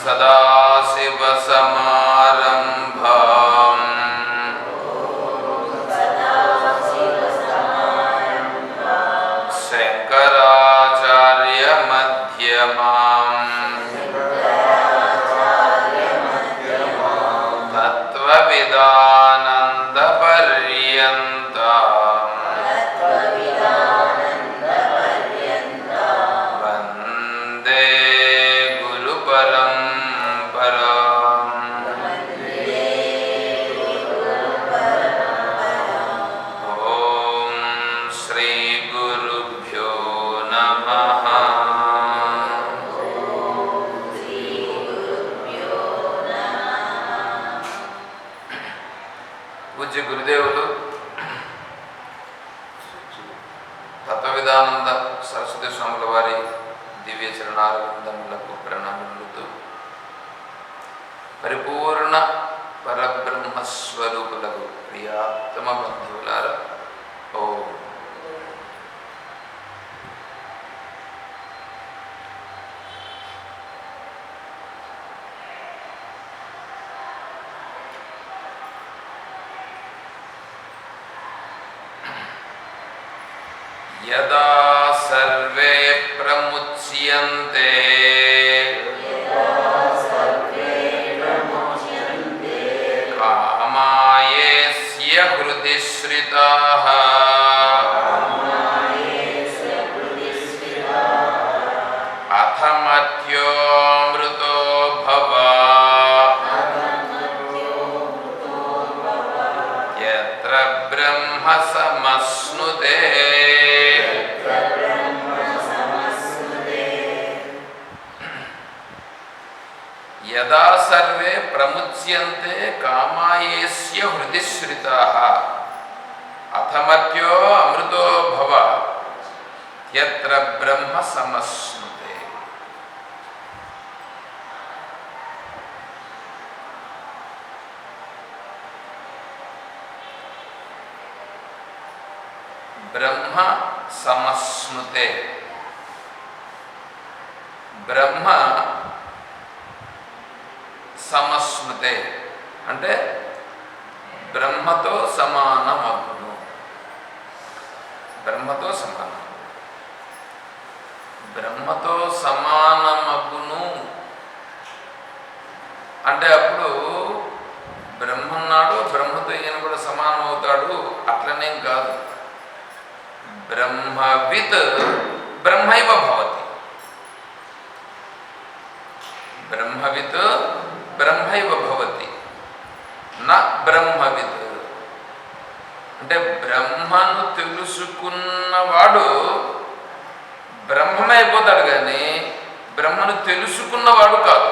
सदाशिवसमारम्भाम् शङ्कराचार्यमध्यमाम् तत्त्वविदानन्दपर्यन्ताम् वन्दे गुरुपरम्पराम्। ॐ श्रीगुरुभ्यो नमः। పూజ్య గురుదేవులు తత్వవిధానంద సరస్వతి స్వాముల వారి దివ్య చరణారవిందములకు ప్రణామములతో పరిపూర్ణ పరబ్రహ్మస్వరూపులకు ప్రియాత్తమ బంధువులారా, ఓం యదా సర్వే ప్రముచ్యంతే కామాయేస్య హృది శ్రితాః అథ మర్త్యోऽమృతో భవ యత్ర బ్రహ్మ సమశ్నుతే యదా సర్వే ప్రముచ్యంతే కామాయేస్య హృది శ్రితాః అథ మర్త్యో అమృతో భవ యత్ర బ్రహ్మ సమశ్నుతే. బ్రహ్మ సమశ్నుతే. బ్రహ్మ సమశ్నుతే అంటే బ్రహ్మతో సమానమగును. బ్రహ్మతో సమానం, బ్రహ్మతో సమానమగును అంటే అప్పుడు బ్రహ్మన్నాడు, బ్రహ్మతో ఈయన కూడా సమానం అవుతాడు అట్లనేం కాదు. బ్రహ్మవిత్ బ్రహ్మైవ భవతి. బ్రహ్మవిత్ బ్రహ్మైవ భవతి న బ్రహ్మవిత్ అంటే బ్రహ్మను తెలుసుకున్నవాడు బ్రహ్మమైపోతాడు, కానీ బ్రహ్మను తెలుసుకున్నవాడు కాదు.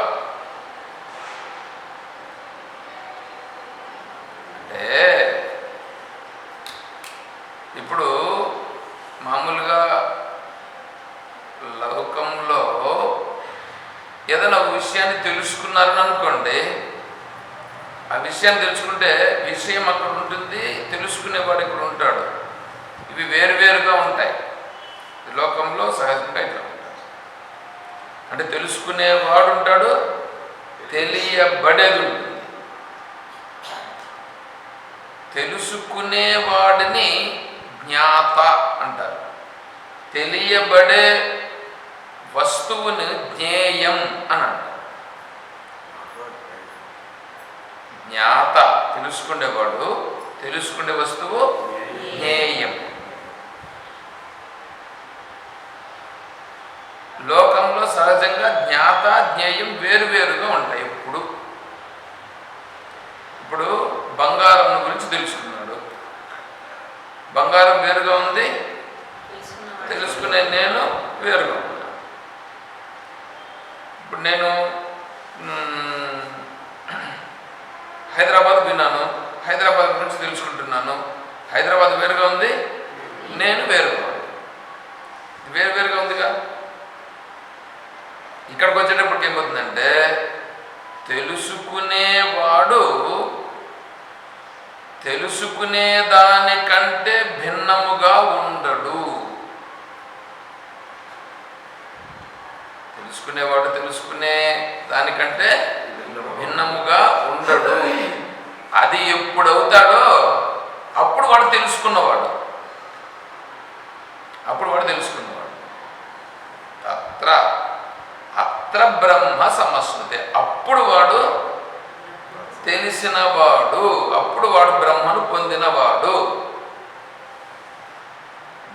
అంటే ఇప్పుడు మామూలుగా లోకంలో ఏదైనా ఒక విషయాన్ని తెలుసుకున్నారని అనుకోండి, ఆ విషయాన్ని తెలుసుకుంటే విషయం అక్కడ ఉంటుంది, తెలుసుకునేవాడు ఇక్కడ ఉంటాడు. ఇవి వేరువేరుగా ఉంటాయి. లోకంలో సహజంగా ఇట్లా ఉంటాడు. అంటే తెలుసుకునేవాడు ఉంటాడు, తెలియబడేది ఉంటుంది. తెలుసుకునేవాడిని జ్ఞాత అంటారు. తెలియబడే వస్తువుని జ్ఞేయం అని అంటారు. జ్ఞాత తెలుసుకునేవాడు, తెలుసుకునే వస్తువు జ్ఞేయం. లోకంలో సహజంగా జ్ఞాత జ్ఞేయం వేరువేరుగా ఉంటాయి. ఇప్పుడు బంగారం గురించి తెలుసుకున్నాడు, బంగారం వేరుగా ఉంది, తెలుసుకునే నేను వేరుగా ఉన్నా. ఇప్పుడు నేను హైదరాబాద్ విన్నాను, హైదరాబాద్ గురించి తెలుసుకుంటున్నాను. హైదరాబాద్ వేరుగా ఉంది, నేను వేరుగా ఉంది, వేరువేరుగా ఉందిగా. ఇక్కడికి వచ్చేటప్పటికి ఏమవుతుందంటే తెలుసుకునేవాడు తెలుసుకునే దానికంటే భిన్నముగా ఉండడు. తెలుసుకునేవాడు తెలుసుకునే దానికంటే భిన్నముగా ఉండడు. అది ఎప్పుడవుతాడో అప్పుడు వాడు తెలుసుకున్నవాడు. అత్ర అత్ర బ్రహ్మ సమస్నుతే, అప్పుడు వాడు తెలిసినవాడు, అప్పుడు వాడు బ్రహ్మను పొందినవాడు.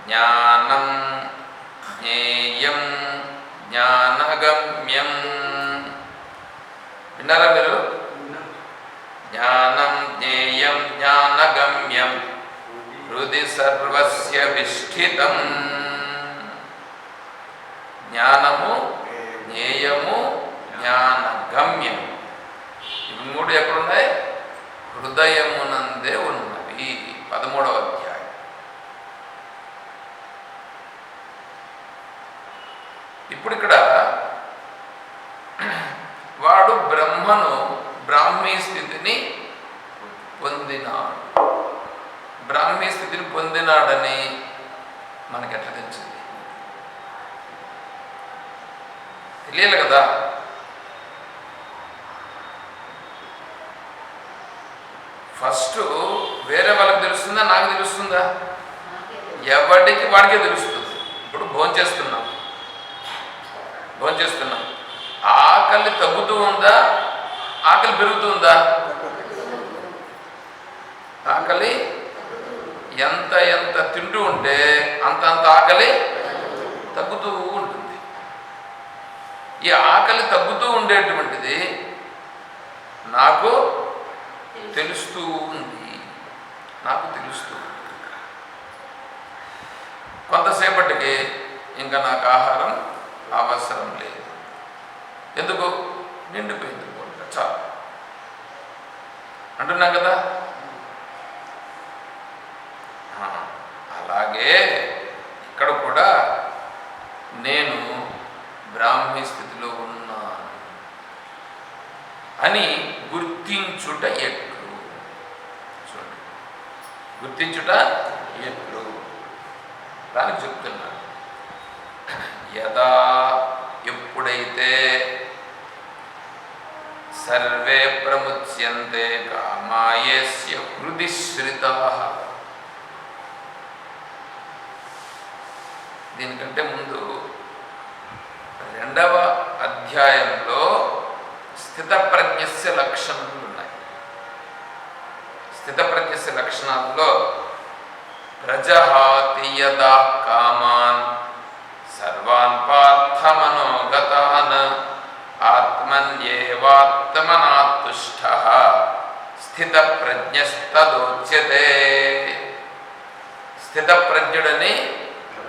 జ్ఞానం జ్ఞేయం జ్ఞానగమ్యం. విన్నారా మీరు? జ్ఞానం జ్ఞేయం జ్ఞానగమ్యం హృది సర్వస్య విష్ఠితం. జ్ఞానము జ్ఞేయము జ్ఞానగమ్యం, ఇవి మూడు ఎక్కడున్నాయి? హృదయమునందే ఉన్నవి. 13వ అధ్యాయం. ఇప్పుడు ఇక్కడ వాడు బ్రహ్మను బ్రాహ్మీ స్థితిని పొందినాడు. బ్రాహ్మీ స్థితిని పొందినాడని మనకి ఎట్లా తెలిసింది? తెలియాలి కదా. ఫస్ట్ వేరే వాళ్ళకి తెలుస్తుందా, నాకు తెలుస్తుందా? ఎవరికి వాడికే తెలుస్తుంది. ఇప్పుడు భోంచేస్తున్నాం, ఆకలి తగ్గుతూ ఉందా, ఆకలి పెరుగుతుందా? ఆకలి ఎంత ఎంత తింటూ ఉంటే అంత ఆకలి తగ్గుతూ ఉంటుంది. ఈ ఆకలి తగ్గుతూ ఉండేటువంటిది నాకు తెలుస్తూ ఉంది. కొంతసేపటికి ఇంకా నాకు ఆహారం అవసరం లేదు. ఎందుకు? నిండిపోయింది, చాలు అంటున్నాం కదా. అలాగే ఇక్కడ కూడా నేను బ్రాహ్మీ స్థితిలో ఉన్నాను అని గుర్తించుట ఎట్లు? చూడండి, గుర్తించుట ఎట్లు దానికి చెప్తున్నాను. యదా, ఎప్పుడైతే సర్వే ప్రముచ్యంతే కామాయస్య హృది శ్రితాః. దీనికంటే ముందు 2వ అధ్యాయంలో స్థితప్రజ్ఞస్య లక్షణాలు ఉన్నాయి. స్థితప్రజ్ఞస్య లక్షణాల్లో ప్రజహాతి యదా కామాన్ సర్వాన్ పార్థమనోగతాన్ ఆత్మన్యేవాత్మనాతుష్టః స్థితప్రజ్ఞస్తదోచ్యతే. స్థితప్రజ్ఞుడని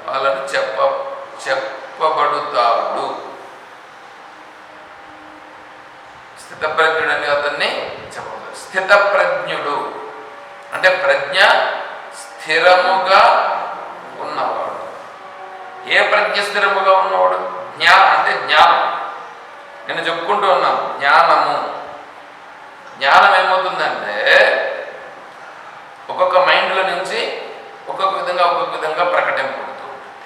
వాళ్ళను చెప్పబడుతాడు. స్థితప్రజ్ఞుడని అతన్ని చెప్పబడతాడు. స్థితప్రజ్ఞుడు అంటే ప్రజ్ఞ స్థిరముగా ఉన్నవాడు. ఏ ప్రజ్ఞ స్థిరముగా ఉన్నవాడు? అంటే జ్ఞానం. నేను చెప్పుకుంటూ ఉన్నాను, జ్ఞానం ఏమవుతుందంటే ఒక్కొక్క మైండ్లో నుంచి ఒక్కొక్క విధంగా ప్రకటింపబడుతూ ఉంటుంది.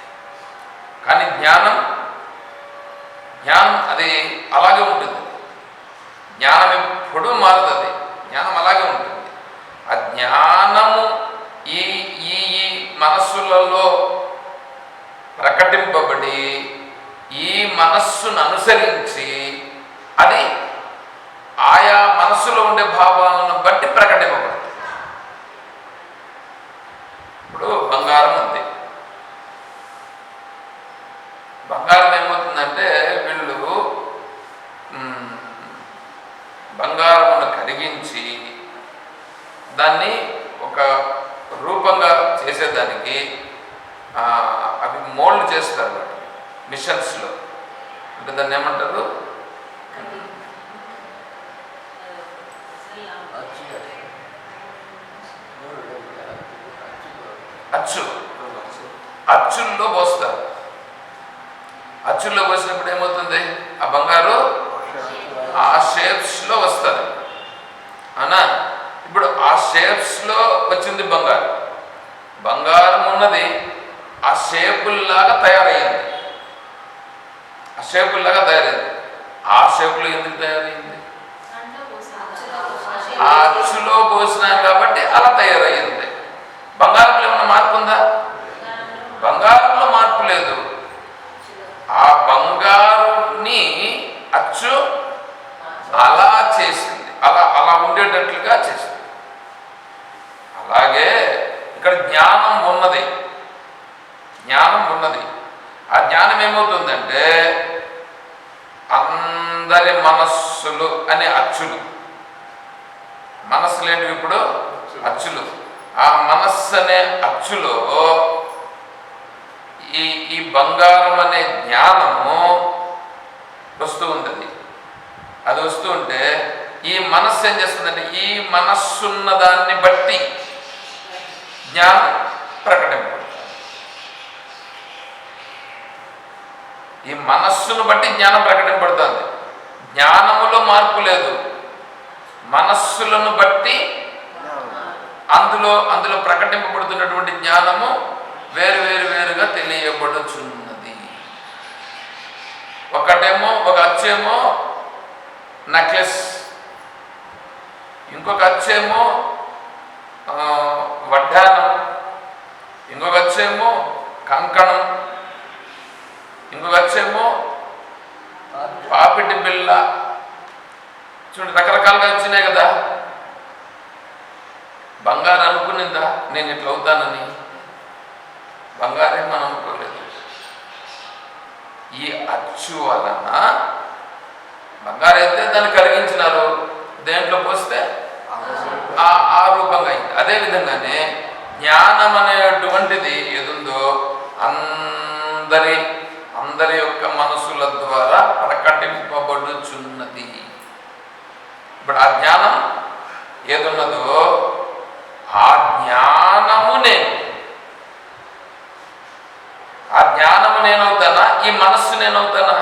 కానీ జ్ఞానం అది అలాగే ఉంటుంది. జ్ఞానం ఎప్పుడూ మారదు. జ్ఞానం అలాగే ఉంటుంది. ఆ జ్ఞానము ఈ మనస్సులలో ప్రకటింపబడి ఈ మనస్సును అనుసరించి అది ఆయా మనస్సులో ఉండే భావాలను బట్టి ప్రకటింపబడుతుంది. ఇప్పుడు బంగారం ఉంది. బంగారం ఏమవుతుందంటే వీళ్ళు బంగారమును కరిగించి దాన్ని ఒక రూపంగా చేసేదానికి అవి మోల్డ్ చేస్తారు మిషన్స్లో. అంటే దాన్ని ఏమంటారు? అచ్చుల్లో పోస్తారు. అచ్చుల్లో పోసినప్పుడు ఏమవుతుంది? ఆ బంగారు ఆ షేప్స్లో వస్తుంది. అవునా? ఇప్పుడు ఆ షేప్స్లో వచ్చింది బంగారం ఉన్నది ఆ షేపుల్లాగా తయారయ్యింది. ఆ షేపుల్లాగా తయారైంది. ఆ షేపులో ఎందుకు తయారైంది? ఆ అచ్చులో పోసినాం కాబట్టి అలా తయారయ్యింది. బంగారంలో ఏమైనా మార్పు ఉందా? బంగారంలో మార్పు లేదు. ఆ బంగారుని అచ్చు అలా చేసింది, అలా అలా ఉండేటట్లుగా చేసింది. అలాగే ఇక్కడ జ్ఞానం ఉన్నది, జ్ఞానం ఉన్నది. ఆ జ్ఞానం ఏమవుతుందంటే అందరి మనస్సులు అనే అచ్చులు, మనస్సులు ఏంటివి ఇప్పుడు? అచ్చులు. ఆ మనస్సు అనే అచ్చులో ఈ బంగారం అనే జ్ఞానము వస్తూ ఉంటుంది. అది వస్తూ ఉంటే ఈ మనస్సు ఏం చేస్తుందంటే ఈ మనస్సున్న దాన్ని బట్టి జ్ఞానం ప్రకటింపబడుతుంది. ఈ మనస్సును బట్టి జ్ఞానం ప్రకటింపబడుతుంది. జ్ఞానములో మార్పు లేదు, మనస్సులను బట్టి అందులో ప్రకటింపబడుతున్నటువంటి జ్ఞానము వేరుగా తెలియబడుచున్నది. ఒక అచ్చేమో నెక్లెస్, ఇంకొక అచ్చేమో వడ్డానం, ఇంకొక అచ్చేమో కంకణం, ఇంకొక అచ్చేమో పాపిటి బిళ్ళ. చూడండి, రకరకాలుగా వచ్చినాయి కదా. బంగారం అనుకునిందా నేను ఇట్లా అవుతానని? బంగారం మనం అనుకోలేదు. ఈ అచ్చు వలన బంగారం అయితే దాన్ని కరిగించినారు, దేంట్లో పోస్తే ఆ రూపంగా అయింది. అదేవిధంగానే జ్ఞానం అనేటువంటిది ఏదుందో అందరి యొక్క మనసుల ద్వారా ప్రకటింపబడుచున్నది. ఇప్పుడు ఆ జ్ఞానం ఏదున్నదో ఆ జ్ఞానము నేను. ఆ జ్ఞానము నేనవుతానా? ఈ మనస్సు నేనవుతానా?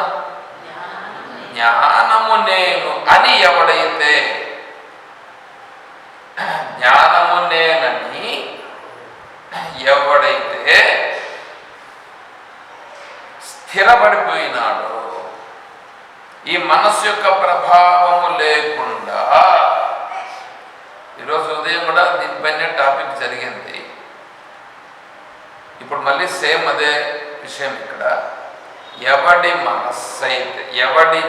జ్ఞానము నేను అని ఎవడైతే, జ్ఞానము నేనని ఎవడైతే స్థిరపడిపోయినాడో, ఈ మనస్సు యొక్క ప్రభావము లేకుండా, ఈరోజు ఉదయం కూడా దీనిపైన టాపిక్ జరిగింది. ఇప్పుడు మళ్ళీ సేమ్ అదే విషయం ఇక్కడ. ఎవడి మనస్సు అయితే, ఎవడి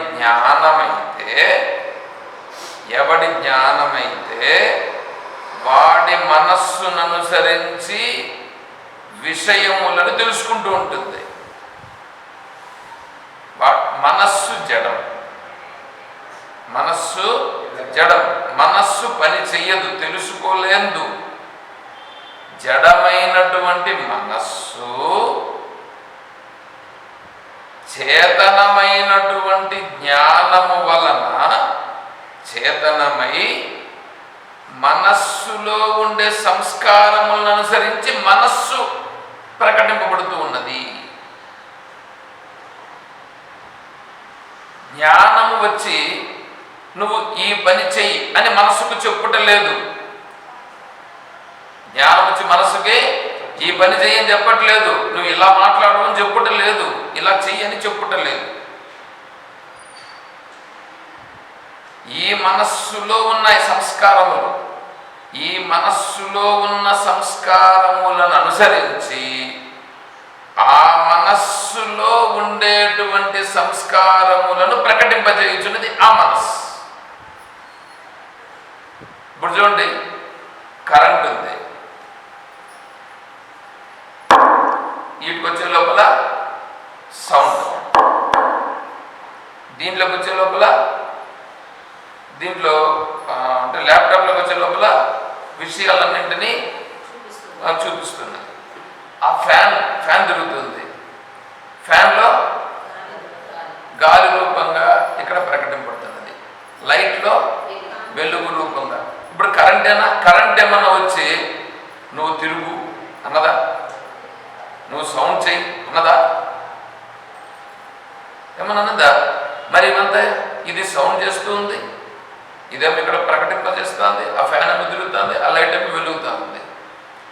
జ్ఞానమైతే వాడి మనస్సును అనుసరించి విషయములను తెలుసుకుంటూ ఉంటుంది. మనస్సు జడం, మనస్సు పని చెయ్యదు, తెలుసుకోలేదు. జడమైనటువంటి మనస్సు చేతనమైనటువంటి జ్ఞానము వలన చేతనమై మనస్సులో ఉండే సంస్కారములను అనుసరించి మనస్సు ప్రకటింపబడుతూ ఉన్నది. జ్ఞానము వచ్చి నువ్వు ఈ పని చెయ్యి అని మనస్సుకు చెప్పుటం లేదు. జ్ఞానం వచ్చి మనస్సుకి ఈ పని చెయ్యి అని చెప్పట్లేదు, నువ్వు ఇలా మాట్లాడు అని చెప్పుటం లేదు, ఇలా చెయ్యి అని చెప్పుటం లేదు. ఈ మనస్సులో ఉన్న సంస్కారములు, ఈ మనస్సులో ఉన్న సంస్కారములను అనుసరించి ఆ మనస్సులో ఉండేటువంటి సంస్కారములను ప్రకటింపజేయుచున్నది ఆ మనస్సు. ఇప్పుడు చూడండి, కరెంట్ ఉంది, వీటికి వచ్చే లోపల సౌండ్, దీంట్లోకి వచ్చే లోపల, దీంట్లో అంటే ల్యాప్టాప్లోకి వచ్చే లోపల విషయాలన్నింటినీ చూపిస్తుంది. ఆ ఫ్యాన్ తిరుగుతుంది, ఫ్యాన్లో గాలి రూపంగా ఇక్కడ ప్రకటింపబడుతున్నది, లైట్లో వెలుగు రూపంగా. ఇప్పుడు కరెంట్ ఏమన్నా వచ్చి నువ్వు తిరుగు అన్నదా? నువ్వు సౌండ్ చెయ్యి అన్నదా? ఏమన్నా అన్నదా? మరి ఇవంతా ఇది సౌండ్ చేస్తూ ఉంది, ఇదేమో ఇక్కడ ప్రకటింపజేస్తుంది, ఆ ఫ్యాన్ ఏమో తిరుగుతుంది, ఆ లైట్ ఏమో వెలుగుతూ ఉంది.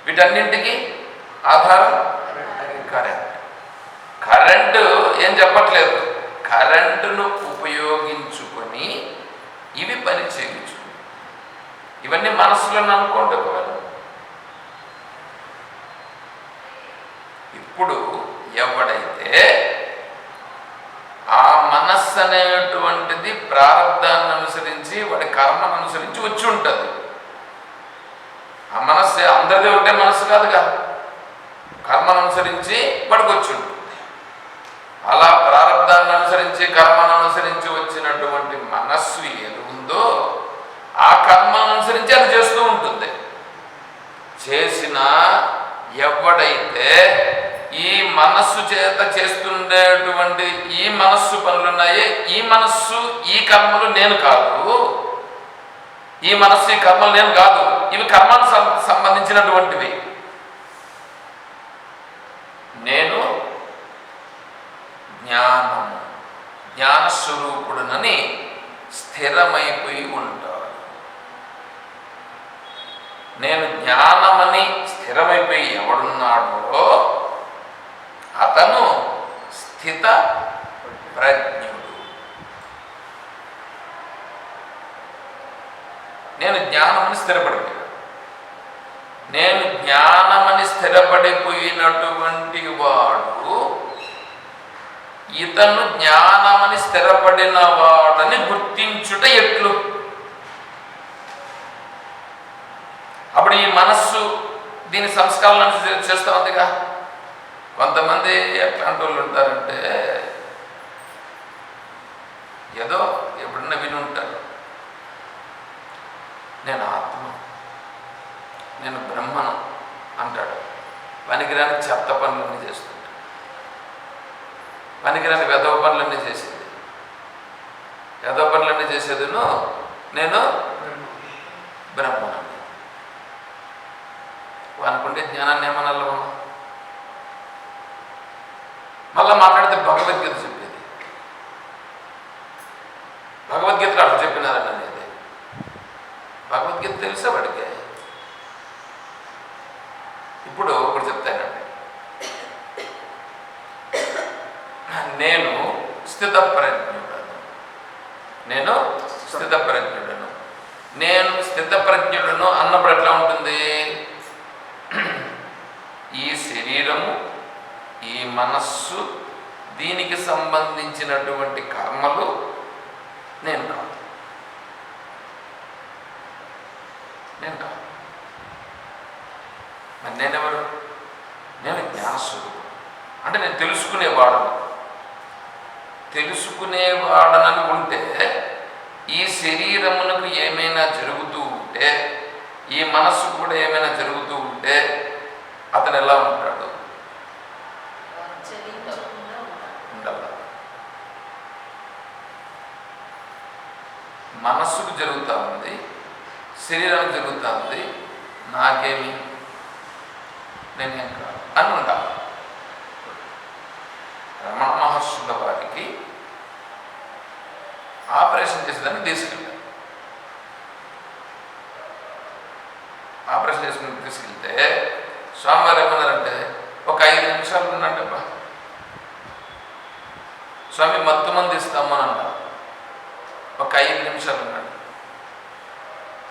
వీటన్నింటికి ఆధారం కరెంట్. కరెంటు ఏం చెప్పట్లేదు, కరెంటును ఉపయోగించుకొని ఇవి పని చేయించు. ఇవన్నీ మనస్సులో అనుకోండి. ఒకవేళ ఇప్పుడు ఎవడైతే ఆ మనస్సు అనేటువంటిది ప్రారంధాన్ని అనుసరించి వాడి కర్మను అనుసరించి వచ్చి ఉంటుంది. ఆ మనస్సు అందరిది ఒకటే మనస్సు కాదుగా, కర్మను అనుసరించి వాడికి వచ్చి ఉంటుంది. అలా ప్రారంధాన్ని అనుసరించి కర్మను అనుసరించి వచ్చినటువంటి మనస్సు ఏది ఉందో ఆ కర్మను అనుసరించి అది చేస్తూ ఉంటుంది. చేసిన ఎవడైతే ఈ మనస్సు చేత చేస్తుండేటువంటి ఈ మనస్సు పనులున్నాయి, ఈ మనస్సు ఈ కర్మలు నేను కాదు, ఈ మనస్సు ఈ కర్మలు నేను కాదు, ఇవి కర్మకు సంబంధించినటువంటివి, నేను జ్ఞానస్వరూపుడునని స్థిరమైపోయి ఉంటాడు. నేను జ్ఞానమని స్థిరమైపోయి ఎవడున్నాడో అతను స్థిత ప్రజ్ఞుడు. నేను జ్ఞానమని స్థిరపడిపోయాను. నేను జ్ఞానమని స్థిరపడిపోయినటువంటి వాడు ఇతను జ్ఞానమని స్థిరపడిన వాడని గుర్తించుట ఎట్లు? అప్పుడు ఈ మనస్సు దీని సంస్కారాలను చేస్తూ ఉందిగా. కొంతమంది ఎట్లాంటి వాళ్ళు ఉంటారంటే ఏదో ఎప్పుడన్నా విని ఉంటారు, నేను ఆత్మ, నేను బ్రహ్మను అంటాడు. పనికిరాని చెత్త పనులన్నీ చేస్తుంటాడు, పనికిరాని వెధవ పనులన్నీ చేసేది, వెధవ పనులన్నీ చేసేదిను నేను బ్రహ్మను. అనుకుంటే జ్ఞానాన్ని ఏమనాలి మనం? మళ్ళా మాట్లాడితే భగవద్గీత చెప్పేది, భగవద్గీతలో అట్లా చెప్పినారని అనేది. భగవద్గీత తెలుసా వాడికి? ఇప్పుడు ఒకటి చెప్తానండి, నేను స్థితప్రజ్ఞుడను, నేను స్థితప్రజ్ఞుడను, నేను స్థితప్రజ్ఞుడను అన్నప్పుడు ఎట్లా ఉంటుంది? ఈ శరీరము, ఈ మనస్సు, దీనికి సంబంధించినటువంటి కర్మలు నేను కాదు, నేను కాదు. మరి నేనెవరు? నేను జ్ఞానస్వరూపుడు. అంటే నేను తెలుసుకునేవాడను. తెలుసుకునేవాడనని ఉంటే ఈ శరీరమునకు ఏమైనా జరుగుతూ ఉంటే, ఈ మనస్సుకు కూడా ఏమైనా జరుగుతూ ఉంటే అతను ఎలా ఉంటాడు? ఉండాల. మనస్సుకు జరుగుతూ ఉంది, శరీరానికి జరుగుతూ ఉంది, నాకేమి, నేనేం కాదు అని ఉండాలి. రమణ మహర్షుల వారికి ఆపరేషన్ చేసేదాన్ని తీసుకెళ్ళారు. ఆపరేషన్ చేసుకుని తీసుకెళ్తే స్వామివారు ఏమన్నారంటే, ఒక 5 నిమిషాలు ఉన్నాడబ్బా స్వామి, మత్తు మంది ఇస్తామని అన్నారు. ఒక 5 నిమిషాలు ఉన్నాడు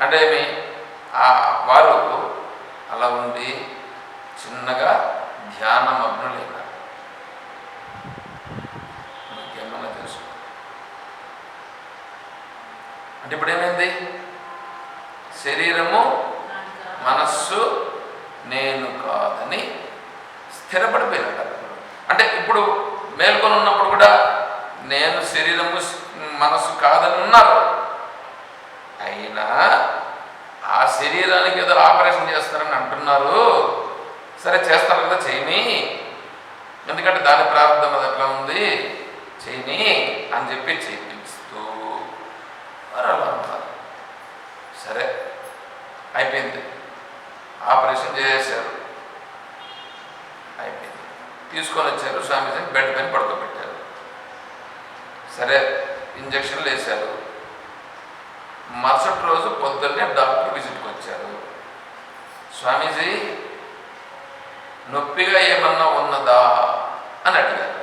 అంటే ఏమి, వారు అలా ఉండి చిన్నగా ధ్యానమగ్నులైనారు. నీకేమన్నా తెలుసు అంటే ఇప్పుడు ఏమైంది? శరీరము మనస్సు నేను కాదని స్థిరపడిపోయినట్టు. అంటే ఇప్పుడు మేల్కొని ఉన్నప్పుడు కూడా నేను శరీరము మనస్సు కాదని ఉన్నారు. అయినా ఆ శరీరానికి ఏదో ఆపరేషన్ చేస్తారని అంటున్నారు. సరే చేస్తారు కదా, చేయని, ఎందుకంటే దాని ప్రారంభం అది ఎట్లా ఉంది, చేయని అని చెప్పి చేపిస్తూ వారు అలా ఉన్నారు. సరే అయిపోయింది, ఆపరేషన్ చేసేసారు, అయిపోయింది. తీసుకొని వచ్చారు, స్వామీజీని బెడ్ పైన పడుకోబెట్టారు. సరే ఇంజక్షన్లు వేశారు. మరుసటి రోజు పొద్దున్నే డాక్టర్ విజిట్కి వచ్చారు. స్వామీజీ నొప్పిగా ఏమన్నా ఉన్నదా అని అడిగారు.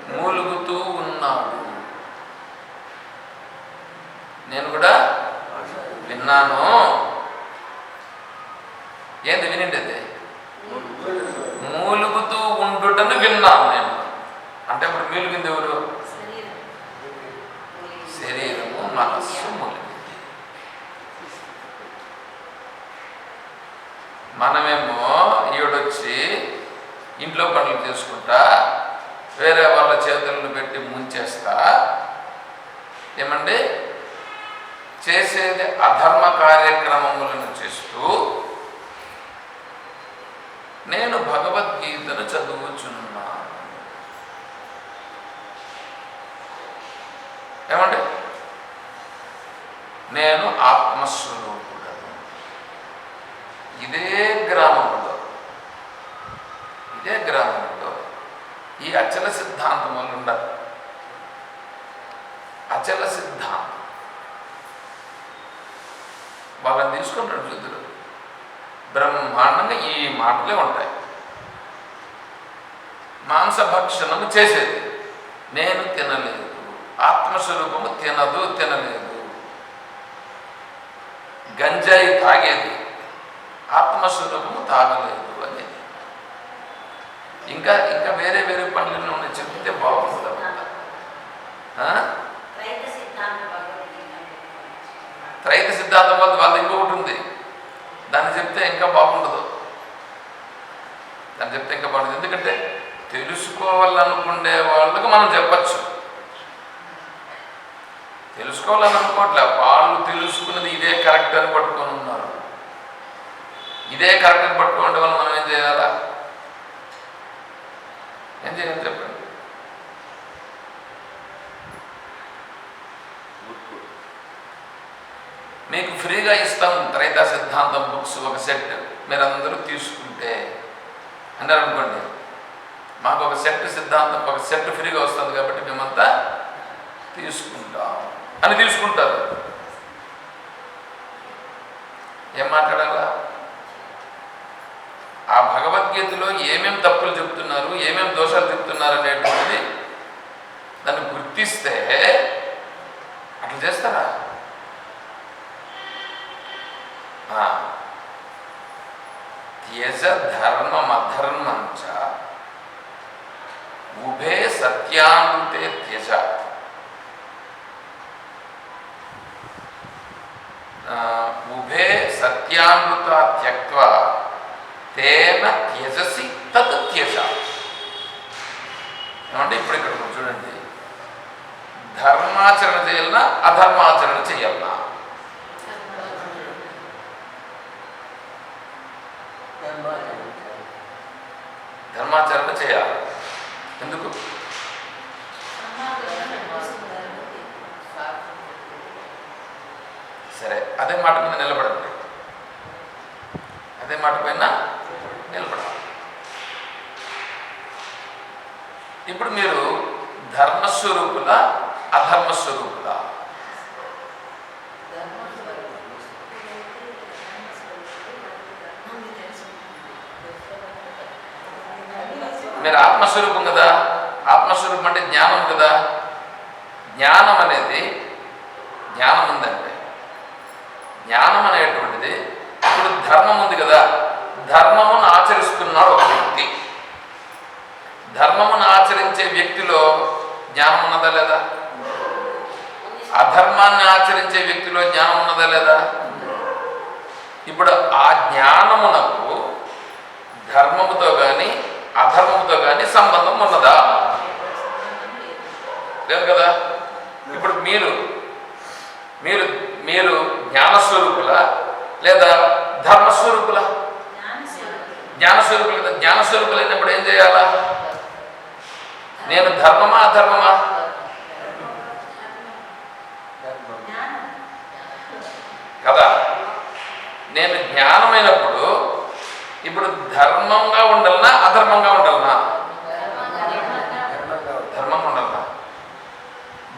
మూలుగుతూ ఉన్నాడు. నేను కూడా విన్నాను. ఏంది వినిండేది? మూలుగుతూ ఉండుటను విన్నాను నేను. అంటే ఇప్పుడు మూలిగింది ఎవరు? శరీరము, మనస్సు మూలిగింది. మనమేమో ఈవిడొచ్చి ఇంట్లో పనులు చేసుకుంటా, వేరే వాళ్ళ చేతులను పెట్టి ముంచేస్తా, ఏమండి చేసేది అధర్మ కార్యక్రమములను చేస్తూ నేను భగవద్గీతను చదువుచున్నా. ఏమండి నేను ఆత్మస్వరూపుడను. ఇదే గ్రామంలో ఈ అచల సిద్ధాంతం వల్ల ఉండదు. అచల సిద్ధాంతం వాళ్ళని తీసుకుంటాడు చూద్దురు. బ్రహ్మాండంగా ఈ మాటలే ఉంటాయి. మాంసభక్షణము చేసేది నేను తినలేదు, ఆత్మస్వరూపము తినలేదు. గంజాయి తాగేది ఆత్మస్వరూపము తాగలేదు అనేది. ఇంకా ఇంకా వేరే వేరే పనులను ఉన్నాయి, చెప్తే బాగుంటుంది. త్రైత సిద్ధాంతం వాళ్ళది ఇంకొకటి ఉంది, దాన్ని చెప్తే ఇంకా బాగుండదు. ఎందుకంటే తెలుసుకోవాలనుకునే వాళ్ళకు మనం చెప్పచ్చు. తెలుసుకోవాలని అనుకోవట్లే, వాళ్ళు తెలుసుకున్నది ఇదే కరెక్ట్ అని పట్టుకొని ఉన్నారు. ఇదే కరెక్ట్ అని పట్టుకోవడం వల్ల మనం ఏం చేయాలా? ఏం చేయాలి చెప్పండి? మీకు ఫ్రీగా ఇస్తాం త్రైతా సిద్ధాంతం బుక్స్ ఒక సెట్, మీరందరూ తీసుకుంటే అన్నారు అనుకోండి, మాకు ఒక సెట్ సిద్ధాంతం ఒక సెట్ ఫ్రీగా వస్తుంది కాబట్టి మేమంతా తీసుకుంటాం అని తీసుకుంటారు. ఏం మాట్లాడాలా? ఆ భగవద్గీతలో ఏమేం తప్పులు చెప్తున్నారు, ఏమేం దోషాలు చెప్తున్నారు అనేటువంటిది దాన్ని గుర్తిస్తే అట్లా చేస్తారా? త్యజ ధర్మమధర్మంచ ఉభే సత్యానుతే త్యజ. ఉభే సత్యామృత త్యక్త్వా తేన త్యజసి తత్ త్యజ. ఏమంటే ఇప్పుడు ఇక్కడ చూడండి, ధర్మాచరణ చేయాలన్నా అధర్మాచరణ చేయాలన్నా? ధర్మాచరణ చేయాలి. ఎందుకు? సరే, అదే మాట మీద నిలబడండి. అదే మాట పైన నిలబడాలి. ఇప్పుడు మీరు ధర్మస్వరూపుల అధర్మస్వరూపుల? మీరు ఆత్మస్వరూపం కదా. ఆత్మస్వరూపం అంటే జ్ఞానం కదా. జ్ఞానం అనేది జ్ఞానం ఉందంటే, జ్ఞానం అనేటువంటిది ఇప్పుడు ధర్మం ఉంది కదా. ధర్మమును ఆచరిస్తున్నాడు ఒక వ్యక్తి. ధర్మమును ఆచరించే వ్యక్తిలో జ్ఞానం ఉన్నదా లేదా? అధర్మాన్ని ఆచరించే వ్యక్తిలో జ్ఞానం ఉన్నదా లేదా? ఇప్పుడు ఆ జ్ఞానమునకు ధర్మముతో కానీ అధర్మముతో కానీ సంబంధం ఉన్నదా? లేదు కదా. ఇప్పుడు మీరు మీరు మీరు జ్ఞానస్వరూపుల లేదా ధర్మస్వరూపుల? జ్ఞానస్వరూపులు కదా. జ్ఞానస్వరూపులు అయినప్పుడు ఏం చేయాలా? నేను ధర్మమా అధర్మమా? కదా. నేను జ్ఞానమైనప్పుడు ఇప్పుడు ధర్మంగా ఉండాలనా అధర్మంగా ఉండాలనా? ధర్మంగా ఉండాలనా?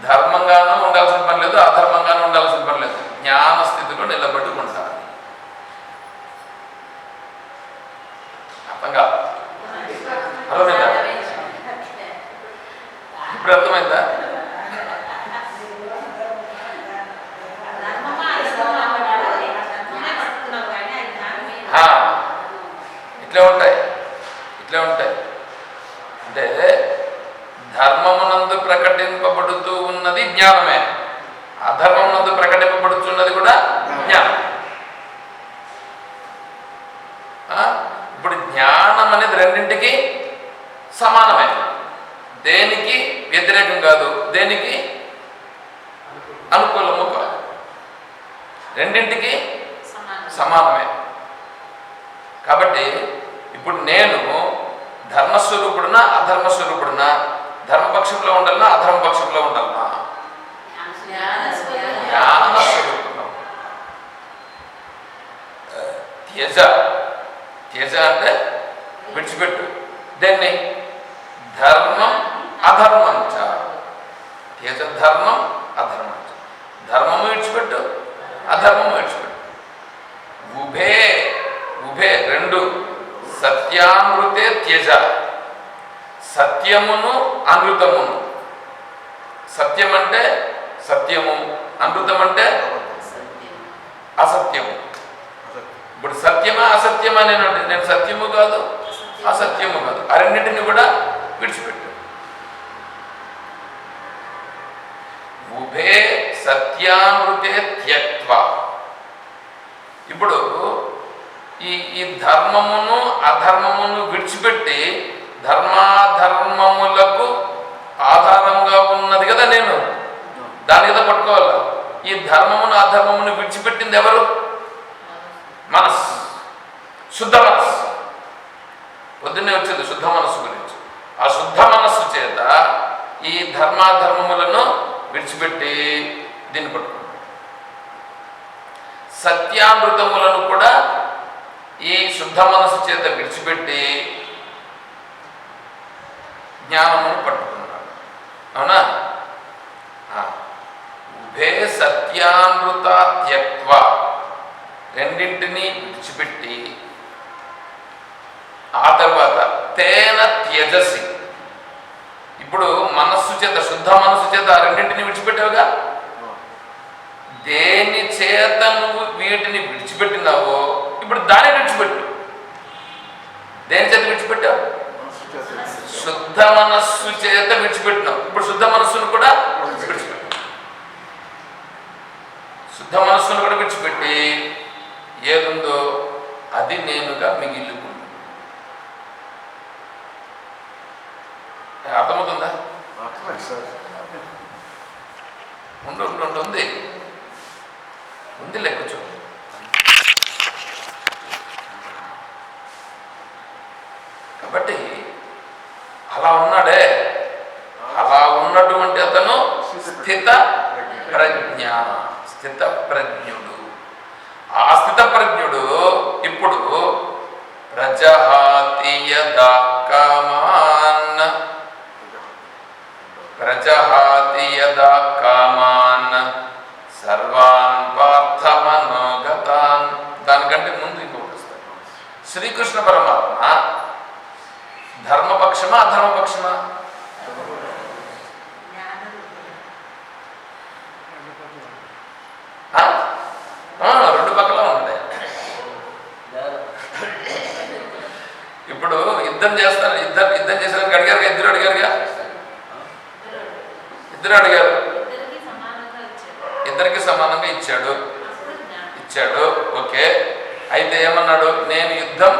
ధర్మంగానూ ఉండాల్సిన పని లేదు, అధర్మంగానూ ఉండాల్సిన పని లేదు. జ్ఞాన స్థితిలో నిలబడి ఉండాలి. అర్థం కాదు? అర్థమైందా? ఇప్పుడు అర్థమైందా? ఇట్లే ఉంటాయి, ఇట్లే ఉంటాయి. అంటే ధర్మమునందు ప్రకటింపబడుతూ ఉన్నది జ్ఞానమే, అధర్మమునందు ప్రకటింపబడుతున్నది కూడా జ్ఞానం. ఇప్పుడు జ్ఞానం అనేది రెండింటికి సమానమే, దేనికి వ్యతిరేకం కాదు, దేనికి అనుకూలము కాదు, రెండింటికి సమానమే. కాబట్టి ఇప్పుడు నేను ధర్మస్వరూపుడునా అధర్మస్వరూపుడునా, ధర్మపక్షంలో ఉండాలన్నా అధర్మపక్షంలో ఉండాలన్నా? జ్ఞానస్వరూపుడు. త్యజ, త్యజ అంటే విడిచిపెట్టు. దేన్ని? ధర్మం అధర్మం చ. త్యజ ధర్మం అధర్మం చ. ధర్మము విడిచిపెట్టు, అధర్మము విడిచిపెట్టు. ఉభే, ఉభే రెండు. సత్యామృతే త్యజ, సత్యమును అమృతమును. సత్యం అంటే సత్యము, అమృతం అంటే అసత్యము. ఇప్పుడు సత్యమా అసత్యమా? నేను సత్యము కాదు అసత్యము కాదు, ఆ రెండింటిని కూడా విడిచిపెట్టు. ఉభే సత్యామృతే త్యక్త్వ. ఇప్పుడు ఈ ధర్మమును అధర్మమును విడిచిపెట్టి ధర్మాధర్మములకు ఆధారంగా ఉన్నది కదా నేను, దాని కదా పట్టుకోవాలి. ఈ ధర్మమును అధర్మమును విడిచిపెట్టింది ఎవరు? మనస్సు, శుద్ధ మనస్సు. పొద్దున్నే వచ్చేది శుద్ధ మనస్సు గురించి. ఆ శుద్ధ మనస్సు చేత ఈ ధర్మాధర్మములను విడిచిపెట్టి దీన్ని పట్టుకుంటాం. సత్యామృతములను కూడా ఈ శుద్ధ మనస్సు చేత విడిచిపెట్టి జ్ఞానమును పట్టుకున్నాడు. అవునా? ఉభే సత్యామృత త్యక్త్వ, రెండింటినీ విడిచిపెట్టి ఆ తర్వాత తేన త్యజసి. ఇప్పుడు మనస్సు చేత, శుద్ధ మనస్సు చేత ఆ రెండింటిని విడిచిపెట్టావుగా. దేని చేత నువ్వు వీటిని విడిచిపెట్టినావో ఇప్పుడు దాన్ని విడిచిపెట్టు. దేని చేత విడిచిపెట్టావు? శుద్ధ మనస్సు చేత విడిచిపెట్టినావు. ఇప్పుడు శుద్ధ మనస్సును కూడా విడిచిపెట్టు. శుద్ధ మనస్సును కూడా విడిచిపెట్టి ఏదుందో అది నేనుగా మిగిలిపోయింది. అర్థమవుతుందా? ఉండు ఉంది ఉంది లెక్కచూ. కాబట్టి అలా ఉన్నాడే, అలా ఉన్నటువంటి అతను స్థిత ప్రజ్ఞ, స్థిత ప్రజ్ఞుడు. ఆ స్థిత ప్రజ్ఞుడు ఇప్పుడు ప్రజహాతి యదా కామాన్, ప్రజహాతి యదా కామాన్ సర్వాన్ పార్థ మనోగతాన్. దానికంటే ముందు ఇంకొకటి వస్తాయి. శ్రీకృష్ణ పరమాత్మ ధర్మపక్షమా అధర్మపక్షమా? రెండు పక్కల ఉంటాయి. ఇప్పుడు యుద్ధం చేస్తారు, యుద్ధం చేసినాక అడిగారుగా, ఇద్దరు అడిగారుగా, ఇద్దరు అడిగారు, ఇద్దరికి సమానంగా ఇచ్చాడు. ఓకే, అయితే ఏమన్నాడు? నేను యుద్ధం